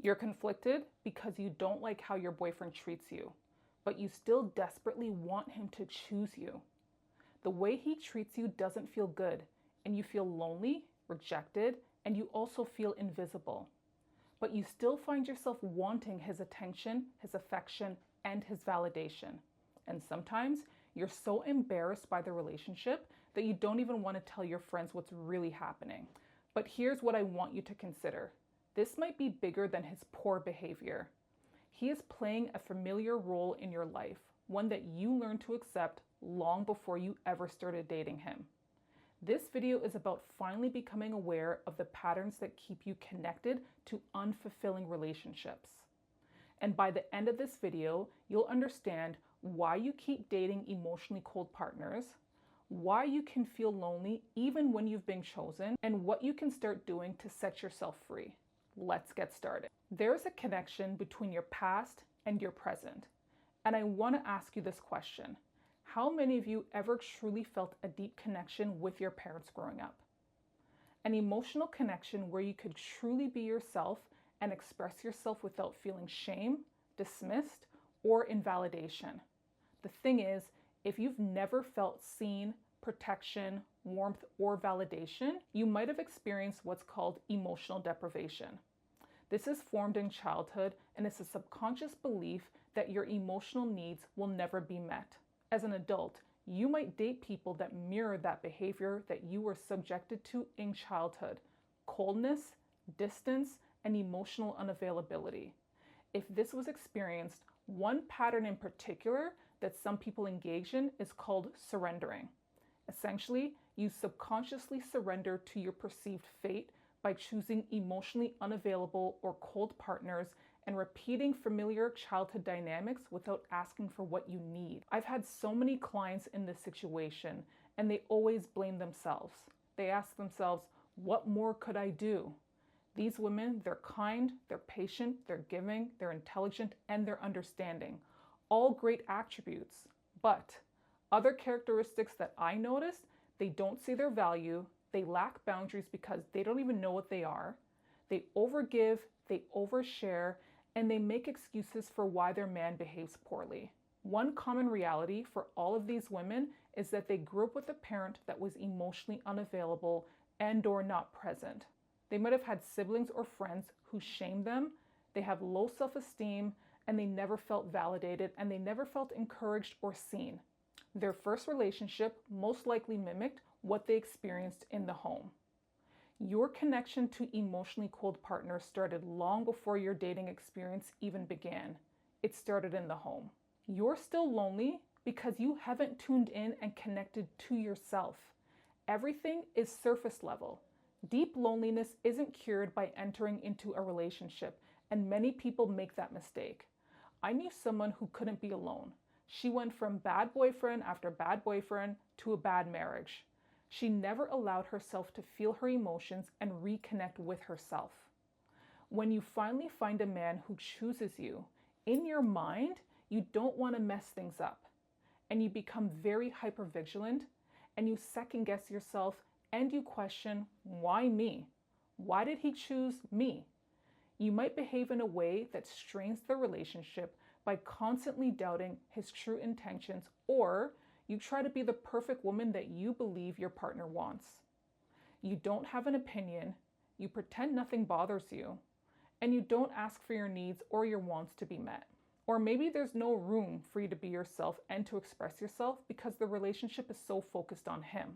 You're conflicted because you don't like how your boyfriend treats you, but you still desperately want him to choose you. The way he treats you doesn't feel good, and you feel lonely, rejected, and you also feel invisible. But you still find yourself wanting his attention, his affection, and his validation. And sometimes you're so embarrassed by the relationship that you don't even want to tell your friends what's really happening. But here's what I want you to consider. This might be bigger than his poor behavior. He is playing a familiar role in your life, one that you learned to accept long before you ever started dating him. This video is about finally becoming aware of the patterns that keep you connected to unfulfilling relationships. And by the end of this video, you'll understand why you keep dating emotionally cold partners, why you can feel lonely even when you've been chosen, and what you can start doing to set yourself free. Let's get started. There's a connection between your past and your present. And I want to ask you this question. How many of you ever truly felt a deep connection with your parents growing up? An emotional connection where you could truly be yourself and express yourself without feeling shame, dismissed, or invalidation. The thing is, if you've never felt seen, protection, warmth, or validation, you might have experienced what's called emotional deprivation. This is formed in childhood and is a subconscious belief that your emotional needs will never be met. As an adult, you might date people that mirror that behavior that you were subjected to in childhood: coldness, distance, and emotional unavailability. If this was experienced, one pattern in particular that some people engage in is called surrendering. Essentially, you subconsciously surrender to your perceived fate by choosing emotionally unavailable or cold partners and repeating familiar childhood dynamics without asking for what you need. I've had so many clients in this situation, and they always blame themselves. They ask themselves, what more could I do? These women, they're kind, they're patient, they're giving, they're intelligent, and they're understanding. All great attributes. But other characteristics that I noticed, they don't see their value, they lack boundaries because they don't even know what they are, they overgive, they overshare, and they make excuses for why their man behaves poorly. One common reality for all of these women is that they grew up with a parent that was emotionally unavailable and/or not present. They might have had siblings or friends who shamed them, they have low self-esteem, and they never felt validated, and they never felt encouraged or seen. Their first relationship most likely mimicked what they experienced in the home. Your connection to emotionally cold partners started long before your dating experience even began. It started in the home. You're still lonely because you haven't tuned in and connected to yourself. Everything is surface level. Deep loneliness isn't cured by entering into a relationship, and many people make that mistake. I knew someone who couldn't be alone. She went from bad boyfriend after bad boyfriend to a bad marriage. She never allowed herself to feel her emotions and reconnect with herself. When you finally find a man who chooses you, in your mind, you don't want to mess things up. And you become very hypervigilant, and you second guess yourself, and you question, why me? Why did he choose me? You might behave in a way that strains the relationship by constantly doubting his true intentions, or you try to be the perfect woman that you believe your partner wants. You don't have an opinion, you pretend nothing bothers you, and you don't ask for your needs or your wants to be met. Or maybe there's no room for you to be yourself and to express yourself because the relationship is so focused on him.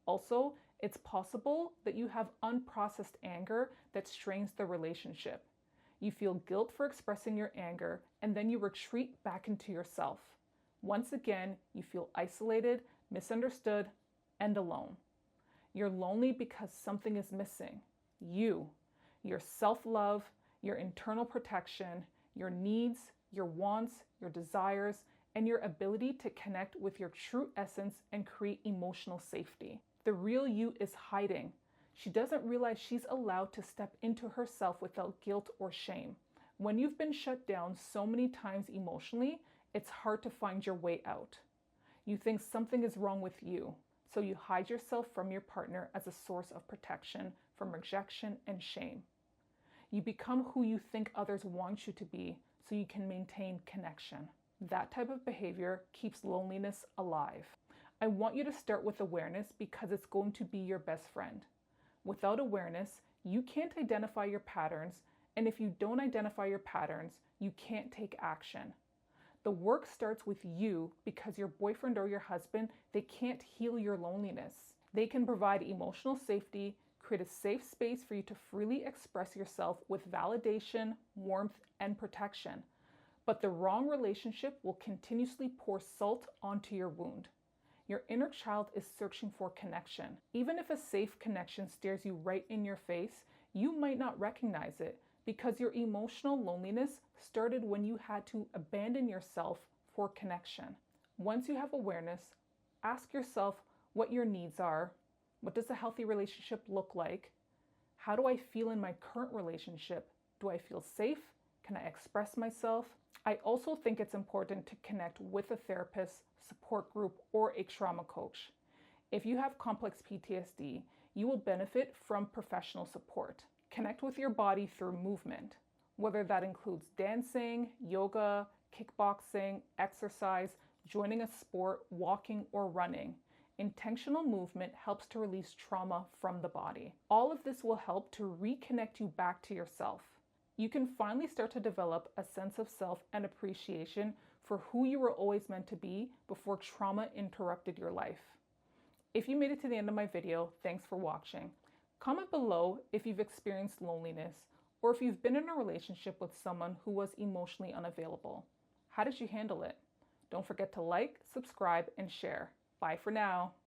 Also, it's possible that you have unprocessed anger that strains the relationship. You feel guilt for expressing your anger, and then you retreat back into yourself. Once again, you feel isolated, misunderstood, and alone. You're lonely because something is missing. You, your self-love, your internal protection, your needs, your wants, your desires, and your ability to connect with your true essence and create emotional safety. The real you is hiding. She doesn't realize she's allowed to step into herself without guilt or shame. When you've been shut down so many times emotionally, it's hard to find your way out. You think something is wrong with you, so you hide yourself from your partner as a source of protection from rejection and shame. You become who you think others want you to be so you can maintain connection. That type of behavior keeps loneliness alive. I want you to start with awareness because it's going to be your best friend. Without awareness, you can't identify your patterns, and if you don't identify your patterns, you can't take action. The work starts with you because your boyfriend or your husband, they can't heal your loneliness. They can provide emotional safety, create a safe space for you to freely express yourself with validation, warmth, and protection. But the wrong relationship will continuously pour salt onto your wound. Your inner child is searching for connection. Even if a safe connection stares you right in your face, you might not recognize it because your emotional loneliness started when you had to abandon yourself for connection. Once you have awareness, ask yourself what your needs are. What does a healthy relationship look like? How do I feel in my current relationship? Do I feel safe? Can I express myself? I also think it's important to connect with a therapist, support group, or a trauma coach. If you have complex PTSD, you will benefit from professional support. Connect with your body through movement, whether that includes dancing, yoga, kickboxing, exercise, joining a sport, walking, or running. Intentional movement helps to release trauma from the body. All of this will help to reconnect you back to yourself. You can finally start to develop a sense of self and appreciation for who you were always meant to be before trauma interrupted your life. If you made it to the end of my video, thanks for watching. Comment below if you've experienced loneliness or if you've been in a relationship with someone who was emotionally unavailable. How did you handle it? Don't forget to like, subscribe, and share. Bye for now.